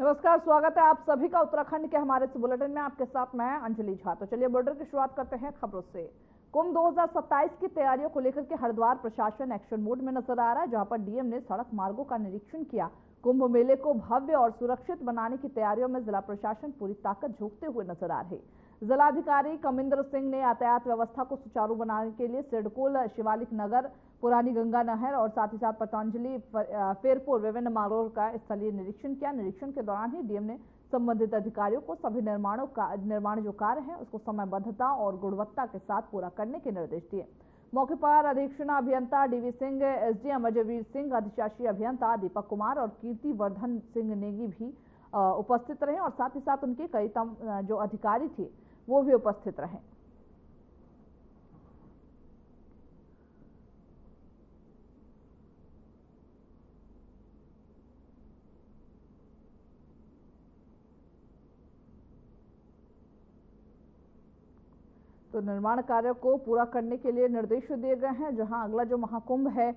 नमस्कार, स्वागत है आप सभी का उत्तराखंड के हमारे इस बुलेटिन में। आपके साथ मैं अंजलि झा। तो चलिए बुलेटिन की शुरुआत करते हैं खबरों से। कुंभ 2027 की तैयारियों को लेकर के हरिद्वार प्रशासन एक्शन मोड में नजर आ रहा है, जहां पर डीएम ने सड़क मार्गों का निरीक्षण किया। कुंभ मेले को भव्य और सुरक्षित बनाने की तैयारियों में जिला प्रशासन पूरी ताकत झोंकते हुए नजर आ रहे। जिलाधिकारी कमिंदर सिंह ने यातायात व्यवस्था को सुचारू बनाने के लिए सिडकुल, शिवालिक नगर, पुरानी गंगा नहर और साथ ही साथ पतंजलि, फेरपुर विभिन्न मार्गों का स्थलीय निरीक्षण किया। निरीक्षण के दौरान ही डीएम ने संबंधित अधिकारियों को सभी निर्माण जो कार्य है उसको समयबद्धता और गुणवत्ता के साथ पूरा करने के निर्देश दिए। मौके पर अधीक्षण अभियंता डीवी सिंह, एसडीएम अजयवीर सिंह, अधिशासी अभियंता दीपक कुमार और कीर्ति वर्धन सिंह नेगी भी उपस्थित रहे और साथ ही साथ उनके कई जो अधिकारी थे वो भी उपस्थित रहे। तो निर्माण कार्य को पूरा करने के लिए निर्देश दिए गए हैं। जहां अगला जो महाकुंभ है,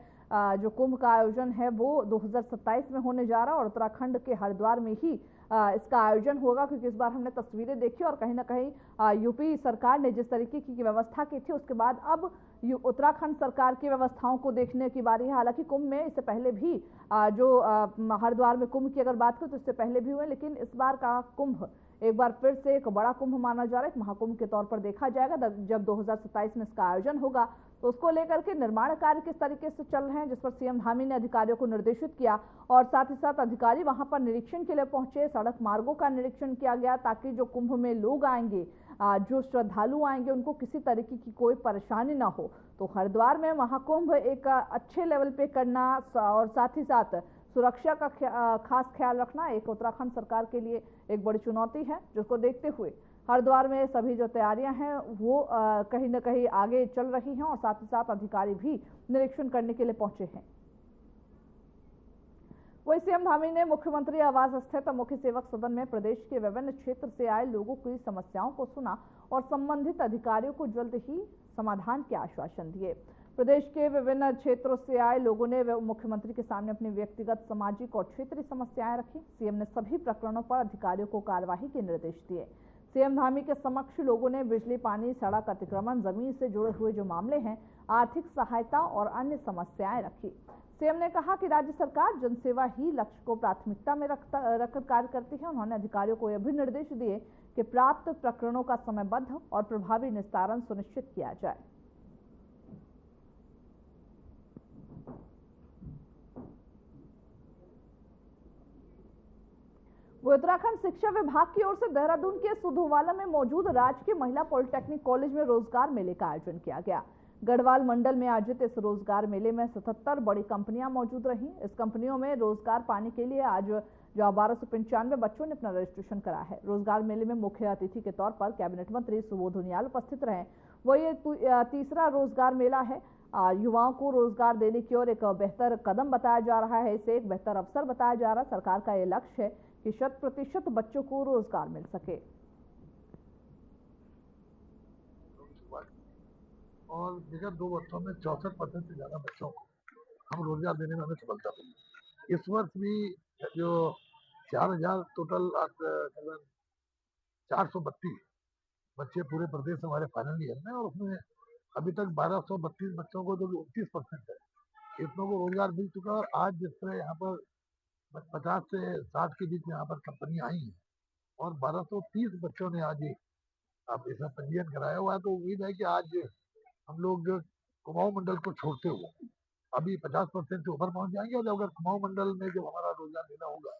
जो कुंभ का आयोजन है वो 2027 में होने जा रहा है और उत्तराखंड के हरिद्वार में ही इसका आयोजन होगा, क्योंकि इस बार हमने तस्वीरें देखी और कहीं ना कहीं यूपी सरकार ने जिस तरीके की व्यवस्था की थी उसके बाद अब उत्तराखंड सरकार की व्यवस्थाओं को देखने की बारी है। हालांकि कुंभ में इससे पहले भी जो हरिद्वार में कुंभ की अगर बात करें तो इससे पहले भी हुए, लेकिन इस बार का कुंभ एक बार फिर से एक बड़ा कुंभ माना जा रहा है, एक महाकुंभ के तौर पर देखा जाएगा। जब 2027 में इसका आयोजन होगा तो उसको लेकर के निर्माण कार्य किस तरीके से चल रहे हैं, जिस पर सीएम धामी ने अधिकारियों को निर्देशित किया और साथ ही साथ अधिकारी वहां पर निरीक्षण के लिए पहुंचे। सड़क मार्गों का निरीक्षण किया गया ताकि जो कुंभ में लोग आएंगे, जो श्रद्धालु आएंगे, उनको किसी तरीके की कोई परेशानी ना हो। तो हरिद्वार में महाकुंभ एक अच्छे लेवल पे करना और साथ ही साथ सुरक्षा का खास ख्याल रखना एक उत्तराखंड सरकार के लिए एक बड़ी चुनौती है, जिसको देखते हुए हरिद्वार में सभी जो तैयारियां हैं वो कहीं ना कहीं आगे चल रही हैं और साथ ही साथ अधिकारी भी निरीक्षण करने के लिए पहुंचे हैं। वही सीएम धामी ने मुख्यमंत्री आवास स्थित मुख्य सेवक सदन में प्रदेश के विभिन्न क्षेत्र से आए लोगों की समस्याओं को सुना और संबंधित अधिकारियों को जल्द ही समाधान के आश्वासन दिए। प्रदेश के विभिन्न क्षेत्रों से आए लोगों ने मुख्यमंत्री के सामने अपनी व्यक्तिगत, सामाजिक और क्षेत्रीय समस्याएं रखी। सीएम ने सभी प्रकरणों पर अधिकारियों को कार्यवाही के निर्देश दिए। सीएम धामी के समक्ष लोगों ने बिजली, पानी, सड़क अतिक्रमण, जमीन से जुड़े हुए जो मामले हैं, आर्थिक सहायता और अन्य समस्याएं रखी। सीएम ने कहा कि राज्य सरकार जनसेवा ही लक्ष्य को प्राथमिकता में रखकर कार्य करती है। उन्होंने अधिकारियों को यह भी निर्देश दिए कि प्राप्त प्रकरणों का समयबद्ध और प्रभावी निस्तारण सुनिश्चित किया जाए। उत्तराखंड शिक्षा विभाग की ओर से देहरादून के सुधोवाला में मौजूद राजकीय महिला पॉलिटेक्निक कॉलेज में रोजगार मेले का आयोजन किया गया। गढ़वाल मंडल में आयोजित इस रोजगार मेले में 77 बड़ी कंपनियां मौजूद रहीं। इस कंपनियों में रोजगार पाने के लिए आज जो 1295 बच्चों ने अपना रजिस्ट्रेशन कराया है। रोजगार मेले में मुख्य अतिथि के तौर पर कैबिनेट मंत्री सुबोध उनियाल उपस्थित रहे। वो ये तीसरा रोजगार मेला है। युवाओं को रोजगार देने की ओर एक बेहतर कदम बताया जा रहा है, इसे एक बेहतर अवसर बताया जा रहा है। सरकार का ये लक्ष्य है कि 100% बच्चों को रोजगार मिल सके। और विगत 2 वर्षों में 64% से ज्यादा बच्चों को हम रोजगार देने में हमें सफलता मिली। इस वर्ष भी जो 4000 टोटल 432 बच्चे पूरे प्रदेश में हमारे फाइनल ईयर में, और उसमें अभी तक 1232 बच्चों को, जो 29% है, इतनों को रोजगार मिल चुका है। और आज जिस तरह यहाँ पर 50 से 60 के बीच यहाँ पर कंपनियां आई हैं और 1230 बच्चों ने आज अब इसमें पंजीयन कराया हुआ है, तो उम्मीद है कि आज हम लोग कुमाऊं मंडल को छोड़ते हुए अभी 50% से ऊपर पहुंच जाएंगे। और अगर कुमाऊं मंडल में जो हमारा रोजगार देना होगा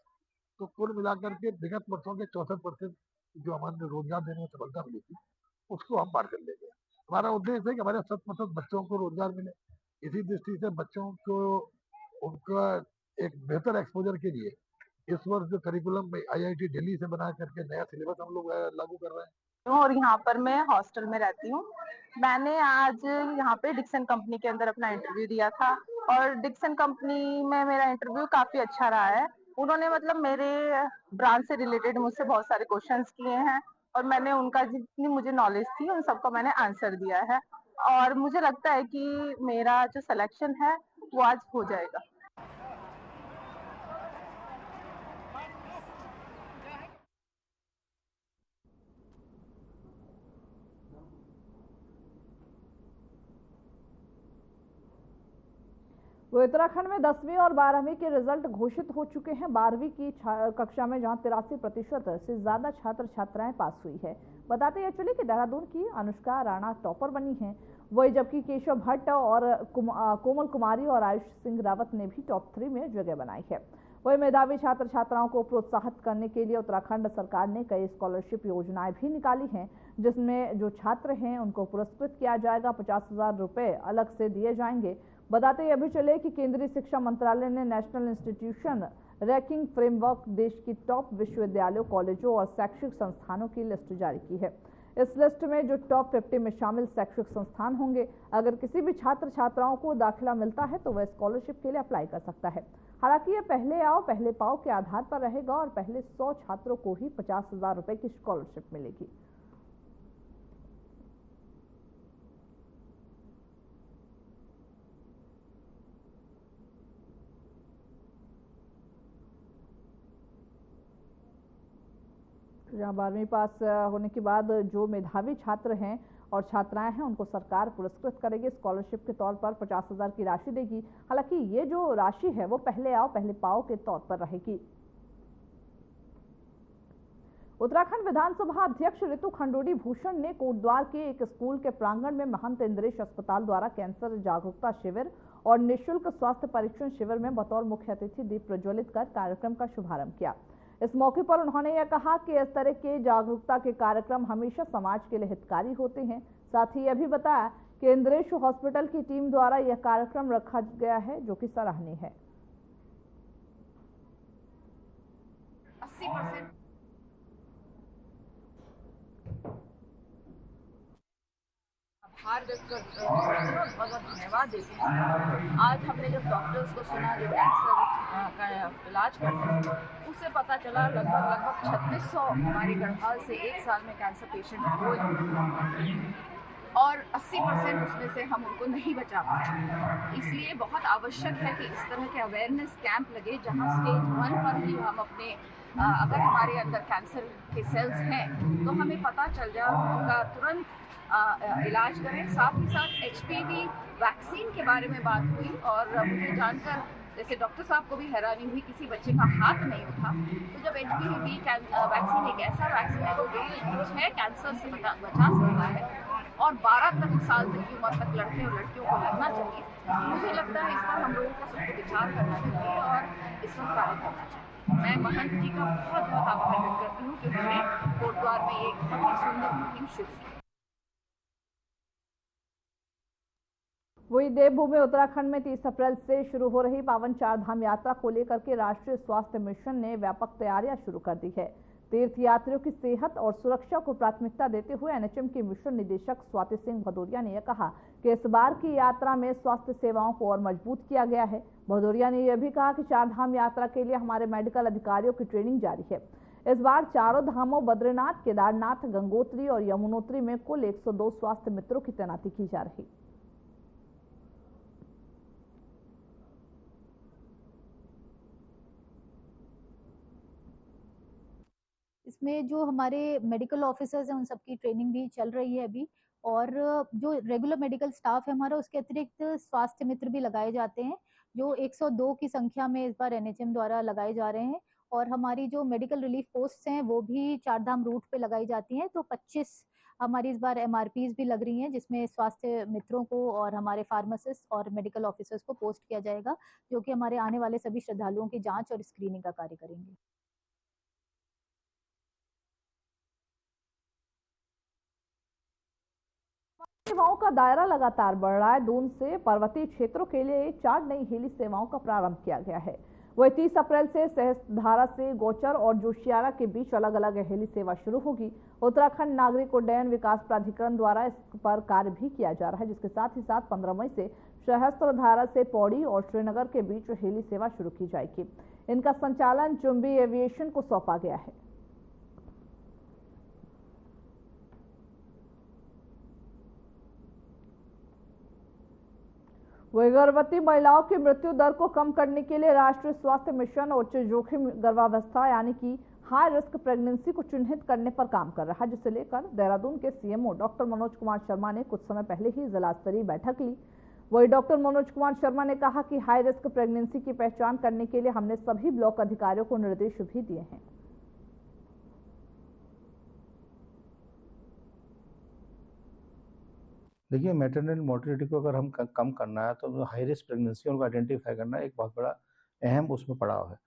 तो कुल मिलाकर के विगत वर्षों के 64% जो हमारे रोजगार देने में सफलता मिली थी उसको हम पार कर लेंगे। हमारा उद्देश्य है कि हमारे 100% बच्चों को रोजगार मिले। इसी दृष्टि से बच्चों को उनका एक बेहतर एक्सपोजर के लिए इस वर्ष जो करिकुलम में IIT दिल्ली से बना करके नया सिलेबस हम लोग लागू कर रहे हैं। और यहाँ पर मैं हॉस्टल में रहती हूँ। मैंने आज यहाँ पे डिक्सन कंपनी के अंदर अपना इंटरव्यू दिया था और डिक्सन कंपनी में मेरा इंटरव्यू काफी अच्छा रहा है। उन्होंने मतलब मेरे ब्रांच से रिलेटेड मुझसे बहुत सारे क्वेश्चंस किए हैं और मैंने उनका जितनी मुझे नॉलेज थी उन सबका मैंने आंसर दिया है और मुझे लगता है कि मेरा जो सिलेक्शन है वो आज हो जाएगा। वो उत्तराखंड में 10वीं और 12वीं के रिजल्ट घोषित हो चुके हैं। 12वीं की कक्षा में जहां 83% से ज्यादा छात्र छात्राएं पास हुई है। बताते यह चले कि देहरादून की अनुष्का राणा टॉपर बनी हैं, वही जबकि केशव भट्ट और कोमल कुमारी और आयुष सिंह रावत ने भी टॉप 3 में जगह बनाई है। वही मेधावी छात्र छात्राओं को प्रोत्साहित करने के लिए उत्तराखंड सरकार ने कई स्कॉलरशिप योजनाएं भी निकाली हैं, जिसमें जो छात्र हैं उनको पुरस्कृत किया जाएगा। 50,000 रुपए अलग से दिए जाएंगे। बताते यह भी चले कि केंद्रीय शिक्षा मंत्रालय ने नेशनल इंस्टीट्यूशन रैंकिंग फ्रेमवर्क देश की टॉप विश्वविद्यालयों, कॉलेजों और शैक्षिक संस्थानों की लिस्ट जारी की है। इस लिस्ट में जो टॉप 50 में शामिल शैक्षिक संस्थान होंगे, अगर किसी भी छात्र छात्राओं को दाखिला मिलता है तो वह स्कॉलरशिप के लिए अप्लाई कर सकता है। हालांकि यह पहले आओ पहले पाओ के आधार पर रहेगा और पहले 100 छात्रों को ही 50,000 रुपए की स्कॉलरशिप मिलेगी। जहां 12वीं पास होने के बाद जो मेधावी छात्र हैं और छात्राएं हैं उनको सरकार पुरस्कृत करेगी। स्कॉलरशिप के तौर पर 50,000 की राशि देगी। हालांकि ये जो राशि है वो पहले आओ पहले पाओ के तौर पर रहेगी। उत्तराखंड विधानसभा अध्यक्ष ऋतु खंडूड़ी भूषण ने कोटद्वार के एक स्कूल के प्रांगण में महंत इंद्रेश अस्पताल द्वारा कैंसर जागरूकता शिविर और निःशुल्क स्वास्थ्य परीक्षण शिविर में बतौर मुख्य अतिथि दीप प्रज्वलित कर कार्यक्रम का शुभारंभ किया। इस मौके पर उन्होंने यह कहा कि इस तरह के जागरूकता के कार्यक्रम हमेशा समाज के लिए हितकारी होते हैं। साथ ही यह भी बताया कि इंद्रेश हॉस्पिटल की टीम द्वारा यह कार्यक्रम रखा गया है, जो कि सराहनीय है। 80% आभार व्यक्त करते हैं और बहुत बहुत धन्यवाद देते हैं। आज हमने जब डॉक्टर्स को सुना जो कैंसर का इलाज करते हैं, उससे पता चला लगभग 3600 हमारी गढ़वाल से एक साल में कैंसर पेशेंट हुए और 80% उसमें से हम उनको नहीं बचा पाए। इसलिए बहुत आवश्यक है कि इस तरह के अवेयरनेस कैंप लगे जहां स्टेज 1 पर ही हम अपने अगर हमारे अंदर कैंसर के सेल्स हैं तो हमें पता चल जाए, उनका तुरंत इलाज करें। साथ ही साथ HPV वैक्सीन के बारे में बात हुई और मुझे जानकर जैसे डॉक्टर साहब को भी हैरानी हुई, किसी बच्चे का हाथ नहीं उठा। तो जब HPV वैक्सीन एक ऐसा वैक्सीन है जो 6 कैंसर से बचा सकता है और 12 साल तक की उम्र तक लड़के और लड़कियों को लगना चाहिए। मुझे लगता है इस पर हम लोगों को सबको विचार करना चाहिए और इस पर कार्य करना चाहिए। मैं महंत जी का बहुत बहुत आभार व्यक्त करती हूँ कि उन्होंने कोटद्वार में एक बहुत ही सुंदर मुहिम शुरू की। वही देवभूमि उत्तराखंड में 30 अप्रैल से शुरू हो रही पावन चारधाम यात्रा को लेकर के राष्ट्रीय स्वास्थ्य मिशन ने व्यापक तैयारियां शुरू कर दी है। तीर्थ यात्रियों की सेहत और सुरक्षा को प्राथमिकता देते हुए NHM के मिशन निदेशक स्वाति सिंह भदौरिया ने यह कहा कि इस बार की यात्रा में स्वास्थ्य सेवाओं को और मजबूत किया गया है। भदौरिया ने यह भी कहा कि चारधाम यात्रा के लिए हमारे मेडिकल अधिकारियों की ट्रेनिंग जारी है। इस बार चारों धामों बद्रीनाथ, केदारनाथ, गंगोत्री और यमुनोत्री में कुल 102 स्वास्थ्य मित्रों की तैनाती की जा रही। इसमें जो हमारे मेडिकल ऑफिसर्स हैं उन सबकी ट्रेनिंग भी चल रही है अभी, और जो रेगुलर मेडिकल स्टाफ है हमारा, उसके अतिरिक्त स्वास्थ्य मित्र भी लगाए जाते हैं जो 102 की संख्या में इस बार NHM द्वारा लगाए जा रहे हैं। और हमारी जो मेडिकल रिलीफ पोस्ट हैं वो भी चारधाम रूट पे लगाई जाती हैं। तो 25 हमारी इस बार MRPs भी लग रही हैं, जिसमें स्वास्थ्य मित्रों को और हमारे फार्मासिस्ट और मेडिकल ऑफिसर्स को पोस्ट किया जाएगा, जो कि हमारे आने वाले सभी श्रद्धालुओं की जाँच और स्क्रीनिंग का कार्य करेंगे। सेवाओं का दायरा लगातार बढ़ रहा है। दून से पर्वतीय क्षेत्रों के लिए 4 नई हेली सेवाओं का प्रारंभ किया गया है। वही 30 अप्रैल से सहस्त्रधारा से गौचर और जोशियाड़ा के बीच अलग अलग हेली सेवा शुरू होगी। उत्तराखंड नागरिक उड्डयन विकास प्राधिकरण द्वारा इस पर कार्य भी किया जा रहा है, जिसके साथ ही साथ 15 मई से सहस्त्रधारा से पौड़ी और श्रीनगर के बीच हेली सेवा शुरू की जाएगी। इनका संचालन चुंबी एविएशन को सौंपा गया है। वही गर्भवती महिलाओं की मृत्यु दर को कम करने के लिए राष्ट्रीय स्वास्थ्य मिशन उच्च जोखिम गर्भावस्था यानी कि हाई रिस्क प्रेगनेंसी को चिन्हित करने पर काम कर रहा है, जिसे लेकर देहरादून के CMO डॉक्टर मनोज कुमार शर्मा ने कुछ समय पहले ही जिला स्तरीय बैठक ली। वही डॉक्टर मनोज कुमार शर्मा ने कहा कि हाई रिस्क प्रेगनेंसी की पहचान करने के लिए हमने सभी ब्लॉक अधिकारियों को निर्देश भी दिए हैं। देखिए, मैटरनल मोर्टेलिटी को अगर हम कम करना है तो हाई रिस्क प्रेगनेंसी उनको आइडेंटिफाई करना एक बहुत बड़ा अहम उसमें पड़ाव है।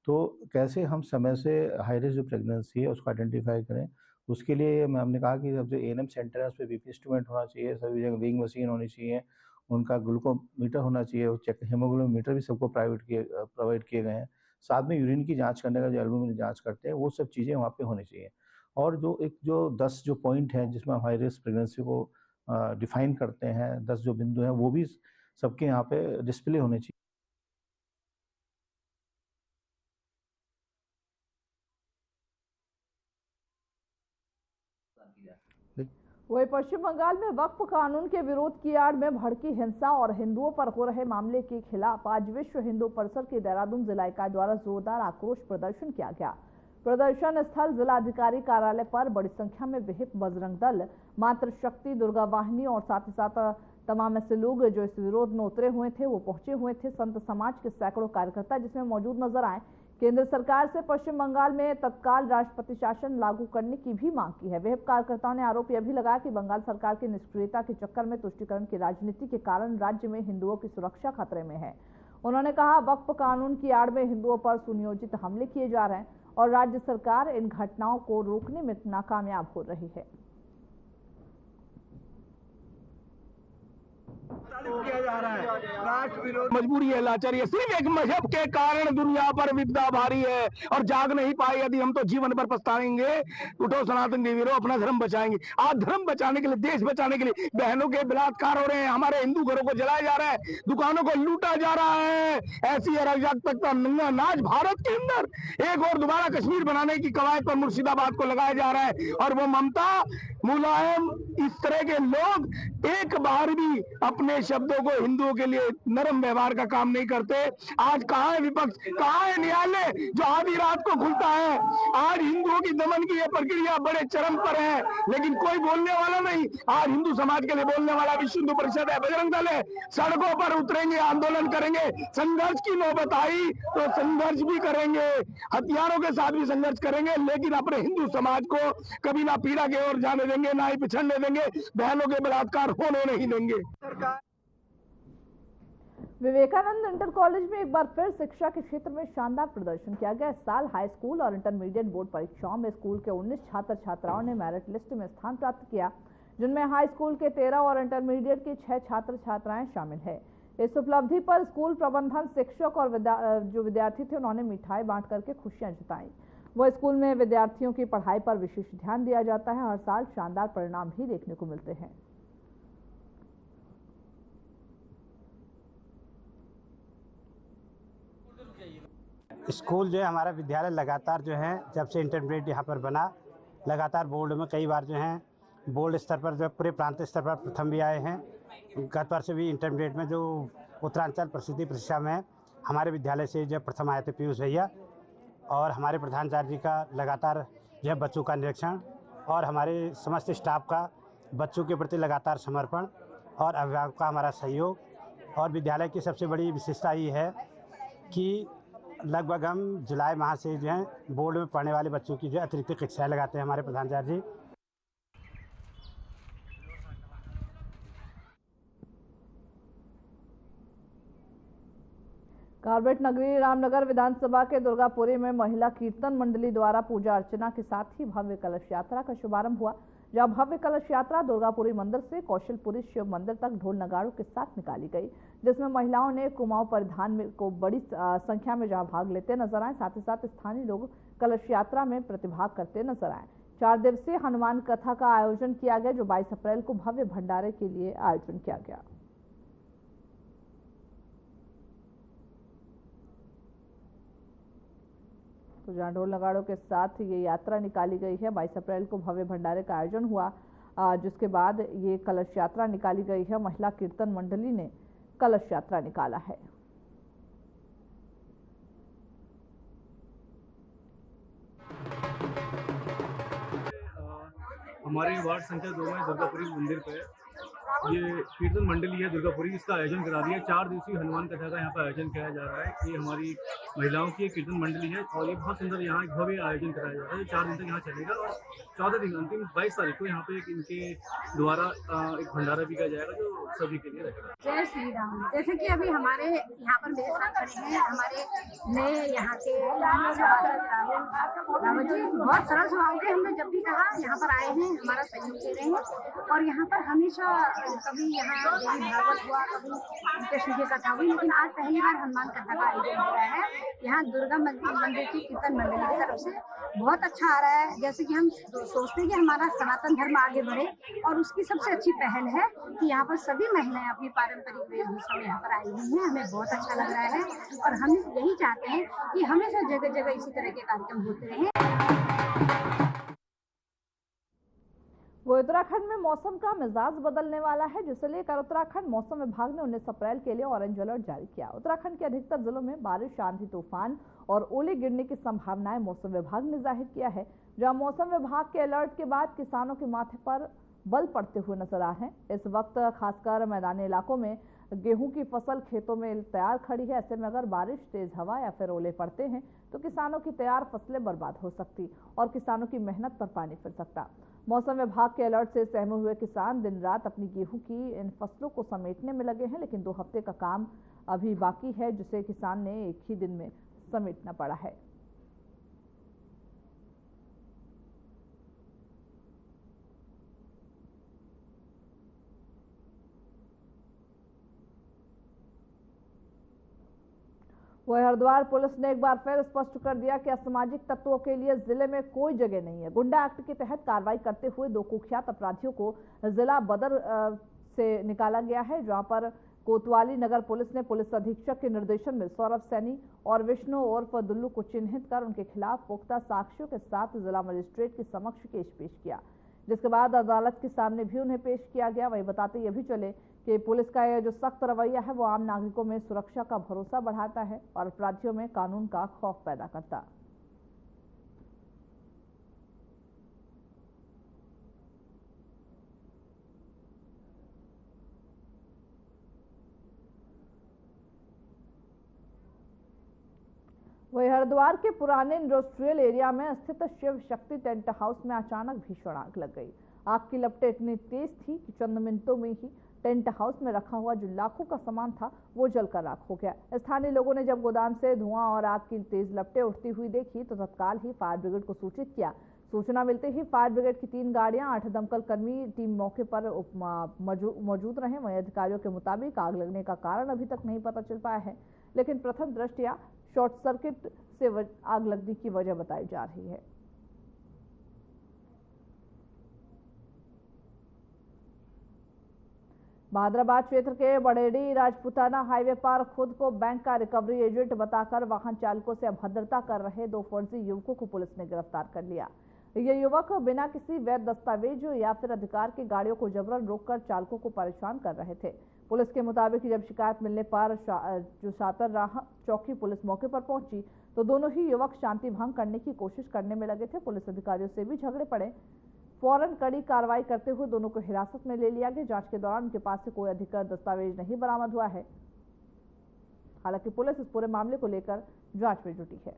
तो कैसे हम समय से हाई रिस्क जो प्रेगनेंसी है उसको आइडेंटिफाई करें, उसके लिए हमने कहा कि अब जो एएनएम सेंटर है उस पर बीपी इंस्ट्रूमेंट होना चाहिए, सभी जगह वेइंग मशीन होनी चाहिए, उनका ग्लूकोमीटर होना चाहिए, चेक हीमोग्लोबिन भी सबको प्रोवाइड किए गए हैं। साथ में यूरिन की जाँच करने का जो एल्बुमिन जाँच करते हैं वो सब चीज़ें वहाँ पे होनी चाहिए। और जो 10 जो पॉइंट हैं जिसमें हम हाई रिस्क प्रेगनेंसी को डिफाइन करते हैं, 10 जो बिंदु हैं वो भी सबके यहाँ पे डिस्प्ले होने चाहिए। वही पश्चिम बंगाल में वक्फ कानून के विरोध की आड़ में भड़की हिंसा और हिंदुओं पर हो रहे मामले के खिलाफ आज विश्व हिंदू परिषद के देहरादून जिला इकाई द्वारा जोरदार आक्रोश प्रदर्शन किया गया। प्रदर्शन स्थल जिलाधिकारी कार्यालय पर बड़ी संख्या में विहिप बजरंग दल, मातृशक्ति, दुर्गा वाहिनी और साथ ही साथ तमाम ऐसे लोग जो इस विरोध में उतरे हुए थे वो पहुंचे हुए थे। संत समाज के सैकड़ों कार्यकर्ता जिसमें मौजूद नजर आए। केंद्र सरकार से पश्चिम बंगाल में तत्काल राष्ट्रपति शासन लागू करने की भी मांग की है। विहिप कार्यकर्ताओं ने आरोप यह भी लगाया कि बंगाल सरकार की निष्क्रियता के चक्कर में तुष्टीकरण की राजनीति के कारण राज्य में हिंदुओं की सुरक्षा खतरे में है। उन्होंने कहा, वक्फ कानून की आड़ में हिंदुओं पर सुनियोजित हमले किए जा रहे हैं और राज्य सरकार इन घटनाओं को रोकने में नाकामयाब हो रही है। किया जा रहा है राष्ट्र विरोध मजबूरी है, लाचारी है। सिर्फ एक मजहब के कारण दुनिया पर विपदा भारी है और जाग नहीं पाए। यदि हम तो जीवन भर पछताएंगे। उठो सनातन देवीरों, अपना धर्म बचाएंगे। आज धर्म बचाने के लिए, देश बचाने के लिए बहनों के बलात्कार हो रहे हैं, हमारे हिंदू घरों को जलाया जा रहा है, दुकानों को लूटा जा रहा है। ऐसी अराजकता नाच भारत के अंदर एक और दोबारा कश्मीर बनाने की कवायद पर मुर्शिदाबाद को लगाया जा रहा है। और वो ममता, मुलायम, इस तरह के लोग एक बार भी अपने शब्दों को हिंदुओं के लिए नरम व्यवहार का काम नहीं करते। आज कहाँ है विपक्ष, कहाँ है न्यायालय जो आधी रात को खुलता है। आज हिंदुओं की दमन की यह प्रक्रिया बड़े चरम पर है, लेकिन कोई बोलने वाला नहीं। आज हिंदू समाज के लिए बोलने वाला विश्व हिंदू परिषद है, बजरंग दल है। सड़कों पर उतरेंगे, आंदोलन करेंगे। संघर्ष की नौबत आई तो संघर्ष भी करेंगे, हथियारों के साथ भी संघर्ष करेंगे, लेकिन अपने हिंदू समाज को कभी ना पीड़ा की ओर जाने देंगे, ना ही पिछड़ने देंगे, बहनों के बलात्कार होने नहीं देंगे। विवेकानंद इंटर कॉलेज में एक बार फिर शिक्षा के क्षेत्र में शानदार प्रदर्शन किया गया। इस साल हाई स्कूल और इंटरमीडिएट बोर्ड परीक्षाओं में स्कूल के 19 छात्र छात्राओं ने मेरिट लिस्ट में स्थान प्राप्त किया, जिनमें हाई स्कूल के 13 और इंटरमीडिएट के 6 छात्र छात्राएं शामिल है। इस उपलब्धि पर स्कूल प्रबंधन, शिक्षक और जो विद्यार्थी थे उन्होंने मिठाई बांट करके खुशियां जताई। वह स्कूल में विद्यार्थियों की पढ़ाई पर विशेष ध्यान दिया जाता है। हर साल शानदार परिणाम भी देखने को मिलते हैं। स्कूल जो है हमारा विद्यालय लगातार जो है जब से इंटरमीडिएट यहाँ पर बना, लगातार बोर्ड में कई बार जो है बोर्ड स्तर पर जो पूरे प्रांत स्तर पर प्रथम भी आए हैं। गत वर्ष भी इंटरमीडिएट में जो उत्तरांचल प्रसिद्धि परीक्षा में हमारे विद्यालय से जो प्रथम आए थे पीयूष भैया। और हमारे प्रधानाचार्य जी का लगातार जो है बच्चों का निरीक्षण और हमारे समस्त स्टाफ का बच्चों के प्रति लगातार समर्पण और अभिभावक का हमारा सहयोग। और विद्यालय की सबसे बड़ी विशेषता ये है कि लगभग हम जुलाई माह से जो है बोर्ड में पढ़ने वाले बच्चों की जो अतिरिक्त कक्षाएं लगाते हैं हमारे प्रधानाचार्य जी। कार्बेट नगरी रामनगर विधानसभा के दुर्गापुरी में महिला कीर्तन मंडली द्वारा पूजा अर्चना के साथ ही भव्य कलश यात्रा का शुभारंभ हुआ, जहां भव्य कलश यात्रा दुर्गापुरी मंदिर से कौशलपुरी शिव मंदिर तक ढोल नगाड़ों के साथ निकाली गई, जिसमें महिलाओं ने कुमाऊं परिधान में को बड़ी संख्या में जहां भाग लेते नजर आए, साथ ही साथ स्थानीय लोग कलश यात्रा में प्रतिभाग करते नजर आए। 4 दिवसीय हनुमान कथा का आयोजन किया गया, जो 22 अप्रैल को भव्य भंडारे के लिए आयोजन किया गया। तो जहां ढोल नगाड़ों के साथ ये यात्रा निकाली गई है, 22 अप्रैल को भव्य भंडारे का आयोजन हुआ, जिसके बाद ये कलश यात्रा निकाली गई है। महिला कीर्तन मंडली ने कलश यात्रा निकाला है। हमारे वार्ड संख्या 2 में दुर्गापुरी मंदिर पे ये कीर्तन मंडली है दुर्गापुरी, इसका आयोजन करा दिया। 4 दिवसीय हनुमान कथा का यहाँ पर आयोजन किया जा रहा है। ये हमारी महिलाओं की एक कीर्तन मंडली है और ये बहुत सुंदर यहाँ एक भव्य आयोजन कराया जा रहा है। 4 दिन तक यहाँ चलेगा और 14 दिन अंतिम 22 तारीख को यहाँ पे एक इनके द्वारा एक भंडारा भी किया जाएगा जो सभी के लिए रहेगा। जय श्री राम। जैसे कि अभी हमारे यहाँ पर मेरे साथ खड़े हैं हमारे नए यहाँ के राहुल जी, बहुत सरल स्वभाव के। हमने जब भी कहा यहाँ पर आए हैं, हमारा सहयोग दे रहे हैं और यहाँ पर हमेशा कभी यहाँ देवी भागवत हुआ, कभी कृष्ण की कथा हुई, लेकिन आज पहली बार हनुमान कथा का आयोजन हो रहा है यहाँ दुर्गा मंदिर की कीर्तन मंडली की तरफ से। बहुत अच्छा आ रहा है। जैसे कि हम सोचते हैं कि हमारा सनातन धर्म आगे बढ़े और उसकी सबसे अच्छी पहल है कि यहाँ पर सभी महिलाएं अपनी पारंपरिक वेशभूषा में यहाँ पर आई हुई हैं। हमें बहुत अच्छा लग रहा है और हम यही चाहते हैं कि हमेशा जगह जगह इसी तरह के कार्यक्रम होते रहें। वो उत्तराखंड में मौसम का मिजाज बदलने वाला है, जिसे लेकर उत्तराखंड मौसम विभाग ने 19 अप्रैल के लिए ऑरेंज अलर्ट जारी किया। उत्तराखंड के अधिकतर जिलों में बारिश, आंधी, तूफान और ओले गिरने की संभावनाएं मौसम विभाग ने जाहिर किया है। जहां मौसम विभाग के अलर्ट के बाद किसानों के माथे पर बल पड़ते हुए नजर आ रहे हैं। इस वक्त खासकर मैदानी इलाकों में गेहूं की फसल खेतों में तैयार खड़ी है। ऐसे में अगर बारिश, तेज हवा या फिर ओले पड़ते हैं तो किसानों की तैयार फसलें बर्बाद हो सकती और किसानों की मेहनत पर पानी फिर सकता। मौसम विभाग के अलर्ट से सहमे हुए किसान दिन रात अपनी गेहूं की इन फसलों को समेटने में लगे हैं, लेकिन 2 हफ्ते का काम अभी बाकी है, जिसे किसान ने एक ही दिन में समेटना पड़ा है। वहीं हरिद्वार पुलिस ने एक बार फिर स्पष्ट कर दिया कि असामाजिक तत्वों के लिए जिले में कोई जगह नहीं है। गुंडा एक्ट के तहत कार्रवाई करते हुए 2 कुख्यात अपराधियों को जिला बदर से निकाला गया है, जहां पर कोतवाली नगर पुलिस ने पुलिस अधीक्षक के निर्देशन में सौरभ सैनी और विष्णु उर्फ दुल्लू को चिन्हित कर उनके खिलाफ पुख्ता साक्ष्यों के साथ जिला मजिस्ट्रेट के समक्ष केस पेश किया, जिसके बाद अदालत के सामने भी उन्हें पेश किया गया। वही बताते ये भी चले कि पुलिस का यह जो सख्त रवैया है वो आम नागरिकों में सुरक्षा का भरोसा बढ़ाता है और अपराधियों में कानून का खौफ पैदा करता। वही हरिद्वार के पुराने इंडस्ट्रियल एरिया में स्थित शिव शक्ति टेंट हाउस में अचानक भीषण आग लग गई। आग की लपटें इतनी तेज थी कि चंद मिनटों में ही टेंट हाउस में रखा हुआ जो लाखों का सामान था वो जलकर राख हो गया। स्थानीय लोगों ने जब गोदाम से धुआं और आग की तेज लपटें उठती हुई देखी तो तत्काल ही फायर ब्रिगेड को सूचित किया। सूचना मिलते ही फायर ब्रिगेड की 3 गाड़ियां, 8 दमकल कर्मी टीम मौके पर मौजूद रहे। वहीं अधिकारियों के मुताबिक आग लगने का कारण अभी तक नहीं पता चल पाया है, लेकिन प्रथम दृष्टया शॉर्ट सर्किट से आग लगने की वजह बताई जा रही है। बहादुराबाद क्षेत्र के बड़ेड़ी राजपुताना हाईवे पर खुद को बैंक का रिकवरी एजेंट बताकर वाहन चालकों से अभद्रता कर रहे 2 फर्जी युवकों को पुलिस ने गिरफ्तार कर लिया। ये युवक बिना किसी वैध दस्तावेज या फिर अधिकार की गाड़ियों को जबरन रोककर चालकों को परेशान कर रहे थे। पुलिस के मुताबिक जब शिकायत मिलने पर जो शातरराह चौकी पुलिस मौके पर पहुंची तो दोनों ही युवक शांति भंग करने की कोशिश करने में लगे थे। पुलिस अधिकारियों से भी झगड़े पड़े। फौरन कड़ी कार्रवाई करते हुए दोनों को हिरासत में ले लिया गया। जांच के दौरान उनके पास से कोई अधिकृत दस्तावेज नहीं बरामद हुआ है। हालांकि पुलिस इस पूरे मामले को लेकर जांच में जुटी है।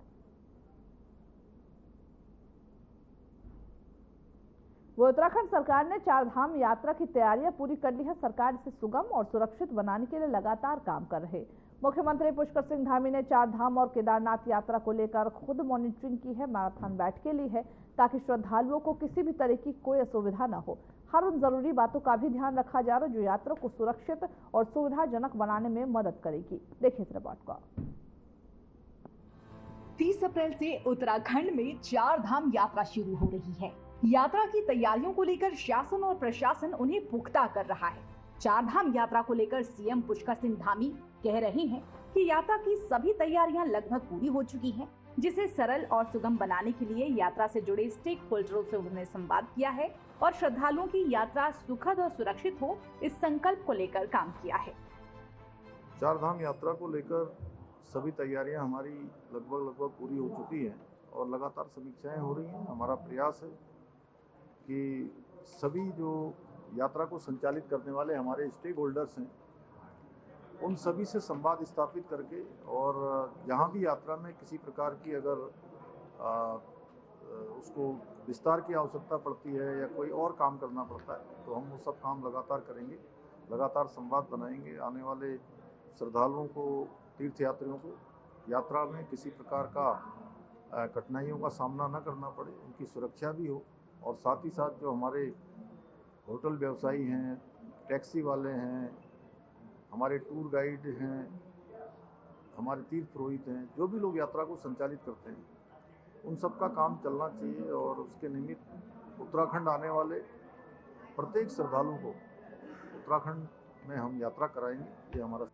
वो उत्तराखंड सरकार ने 4 धाम यात्रा की तैयारियां पूरी कर ली है। सरकार इसे सुगम और सुरक्षित बनाने के लिए लगातार काम कर रहे। मुख्यमंत्री पुष्कर सिंह धामी ने 4 धाम और केदारनाथ यात्रा को लेकर खुद मॉनिटरिंग की है, मैराथन बैठकें ली है ताकि श्रद्धालुओं को किसी भी तरह की कोई असुविधा न हो। हर उन जरूरी बातों का भी ध्यान रखा जा रहा है जो यात्रा को सुरक्षित और सुविधाजनक बनाने में मदद करेगी। देखिए इस रिपोर्ट को। 30 अप्रैल से उत्तराखंड में 4 धाम यात्रा शुरू हो रही है। यात्रा की तैयारियों को लेकर शासन और प्रशासन उन्हें पुख्ता कर रहा है। 4 धाम यात्रा को लेकर सीएम पुष्कर सिंह धामी कह रहे हैं कि यात्रा की सभी तैयारियां लगभग पूरी हो चुकी हैं, जिसे सरल और सुगम बनाने के लिए यात्रा से जुड़े स्टेक होल्डरों से उन्होंने संवाद किया है और श्रद्धालुओं की यात्रा सुखद और सुरक्षित हो इस संकल्प को लेकर काम किया है। 4 धाम यात्रा को लेकर सभी तैयारियां हमारी लगभग पूरी हो चुकी हैं और लगातार समीक्षाएं हो रही हैं। हमारा प्रयास है कि सभी जो यात्रा को संचालित करने वाले हमारे स्टेक होल्डर्स हैं, उन सभी से संवाद स्थापित करके और जहाँ भी यात्रा में किसी प्रकार की अगर उसको विस्तार की आवश्यकता पड़ती है या कोई और काम करना पड़ता है तो हम वो सब काम लगातार करेंगे, लगातार संवाद बनाएंगे। आने वाले श्रद्धालुओं को, तीर्थयात्रियों को यात्रा में किसी प्रकार का कठिनाइयों का सामना न करना पड़े, उनकी सुरक्षा भी हो और साथ ही साथ जो हमारे होटल व्यवसायी हैं, टैक्सी वाले हैं, हमारे टूर गाइड हैं, हमारे तीर्थ पुरोहित हैं, जो भी लोग यात्रा को संचालित करते हैं, उन सब का काम चलना चाहिए और उसके निमित्त उत्तराखंड आने वाले प्रत्येक श्रद्धालु को उत्तराखंड में हम यात्रा कराएंगे। ये हमारा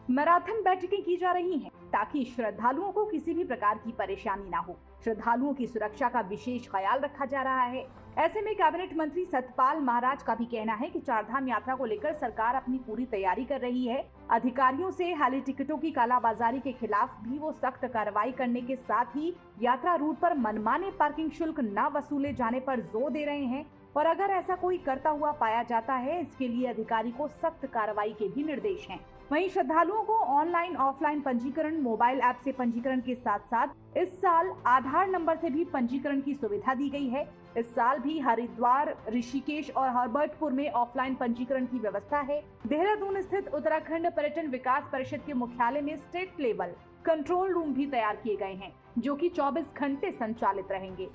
मैराथन बैठकें की जा रही हैं ताकि श्रद्धालुओं को किसी भी प्रकार की परेशानी ना हो। श्रद्धालुओं की सुरक्षा का विशेष ख्याल रखा जा रहा है। ऐसे में कैबिनेट मंत्री सतपाल महाराज का भी कहना है कि चारधाम यात्रा को लेकर सरकार अपनी पूरी तैयारी कर रही है। अधिकारियों से हेली टिकटों की कालाबाजारी के खिलाफ भी वो सख्त कार्रवाई करने के साथ ही यात्रा रूट पर मनमाने पार्किंग शुल्क न वसूले जाने पर जोर दे रहे हैं और अगर ऐसा कोई करता हुआ पाया जाता है, इसके लिए अधिकारी को सख्त कार्रवाई के भी निर्देश हैं। वहीं श्रद्धालुओं को ऑनलाइन ऑफलाइन पंजीकरण, मोबाइल ऐप से पंजीकरण के साथ साथ इस साल आधार नंबर से भी पंजीकरण की सुविधा दी गई है। इस साल भी हरिद्वार, ऋषिकेश और हरबर्टपुर में ऑफलाइन पंजीकरण की व्यवस्था है। देहरादून स्थित उत्तराखंड पर्यटन विकास परिषद के मुख्यालय में स्टेट लेवल कंट्रोल रूम भी तैयार किए गए हैं, जो कि 24 घंटे संचालित रहेंगे।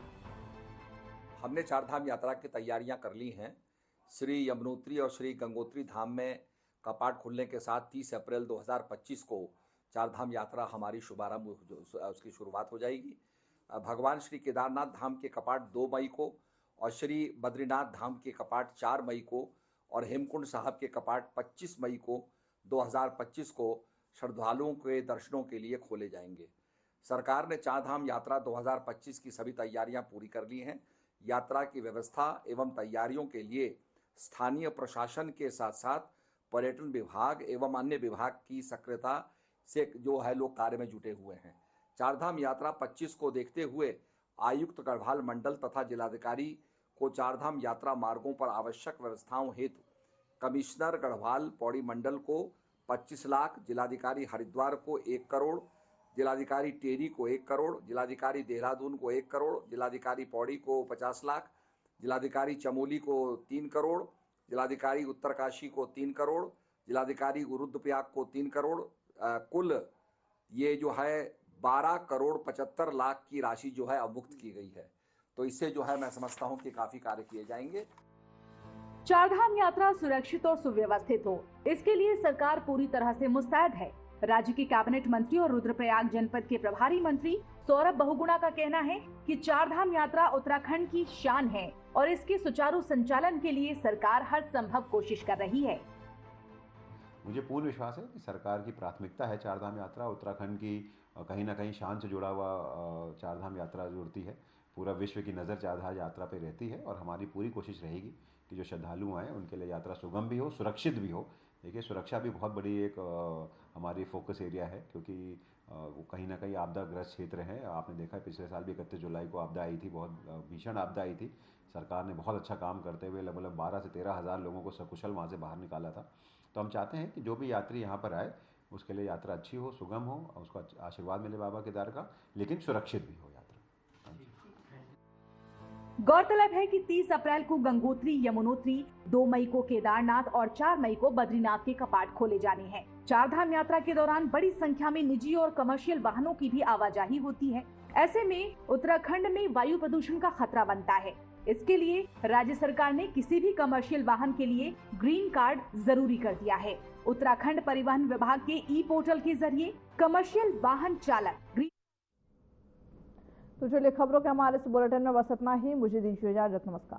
हमने चारधाम यात्रा की तैयारियां कर ली हैं। श्री यमुनोत्री और श्री गंगोत्री धाम में कपाट खुलने के साथ 30 अप्रैल 2025 को चारधाम यात्रा हमारी शुभारंभ उसकी शुरुआत हो जाएगी। भगवान श्री केदारनाथ धाम के कपाट 2 मई को और श्री बद्रीनाथ धाम के कपाट 4 मई को और हेमकुंड साहब के कपाट 25 मई को 2025 को श्रद्धालुओं के दर्शनों के लिए खोले जाएंगे। सरकार ने चारधाम यात्रा 2025 की सभी तैयारियां पूरी कर ली हैं। यात्रा की व्यवस्था एवं तैयारियों के लिए स्थानीय प्रशासन के साथ साथ पर्यटन विभाग एवं अन्य विभाग की सक्रियता से जो है लोग कार्य में जुटे हुए हैं। चारधाम यात्रा 25 को देखते हुए आयुक्त गढ़वाल मंडल तथा जिलाधिकारी को चारधाम यात्रा मार्गों पर आवश्यक व्यवस्थाओं हेतु कमिश्नर गढ़वाल पौड़ी मंडल को 25 लाख, जिलाधिकारी हरिद्वार को 1 करोड़, जिलाधिकारी टेरी को 1 करोड़, जिलाधिकारी देहरादून को 1 करोड़, जिलाधिकारी पौड़ी को 50 लाख, जिलाधिकारी चमोली को 3 करोड़, जिलाधिकारी उत्तरकाशी को 3 करोड़, जिलाधिकारी रुद्रप्रयाग को 3 करोड़, कुल ये जो है 12 करोड़ 75 लाख की राशि जो है अवमुक्त की गई है। तो इससे जो है मैं समझता हूँ कि काफी कार्य किए जाएंगे। चारधाम यात्रा सुरक्षित और सुव्यवस्थित हो, इसके लिए सरकार पूरी तरह से मुस्तैद है। राज्य के कैबिनेट मंत्री और रुद्रप्रयाग जनपद के प्रभारी मंत्री सौरभ बहुगुणा का कहना है कि चारधाम यात्रा उत्तराखंड की शान है और इसके सुचारू संचालन के लिए सरकार हर संभव कोशिश कर रही है। मुझे पूर्ण विश्वास है कि सरकार की प्राथमिकता है चारधाम यात्रा। उत्तराखंड की कहीं ना कहीं शान से जुड़ा हुआ चारधाम यात्रा जुड़ती है। पूरा विश्व की नज़र चारधाम यात्रा पे रहती है और हमारी पूरी कोशिश रहेगी कि जो श्रद्धालु आएँ उनके लिए यात्रा सुगम भी हो, सुरक्षित भी हो। देखिए, सुरक्षा भी बहुत बड़ी एक हमारी फोकस एरिया है, क्योंकि वो कहीं ना कहीं आपदाग्रस्त क्षेत्र है। आपने देखा है पिछले साल भी 31 जुलाई को आपदा आई थी, बहुत भीषण आपदा आई थी। सरकार ने बहुत अच्छा काम करते हुए लगभग 12 से 13 हज़ार लोगों को सकुशल वहाँ से बाहर निकाला था। तो हम चाहते हैं कि जो भी यात्री यहाँ पर आए उसके लिए यात्रा अच्छी हो, सुगम हो, उसको आशीर्वाद मिले बाबा केदार का, लेकिन सुरक्षित भी हो यात्रा। गौरतलब है कि 30 अप्रैल को गंगोत्री, यमुनोत्री, 2 मई को केदारनाथ और 4 मई को बद्रीनाथ के कपाट खोले जाने हैं। चारधाम यात्रा के दौरान बड़ी संख्या में निजी और कमर्शियल वाहनों की भी आवाजाही होती है। ऐसे में उत्तराखंड में वायु प्रदूषण का खतरा बनता है। इसके लिए राज्य सरकार ने किसी भी कमर्शियल वाहन के लिए ग्रीन कार्ड जरूरी कर दिया है। उत्तराखंड परिवहन विभाग के ई पोर्टल के जरिए कमर्शियल वाहन चालक। तो चलिए, खबरों के हमारे इस बुलेटिन में बस इतना ही। मुझे दीजिए इजाजत। नमस्कार।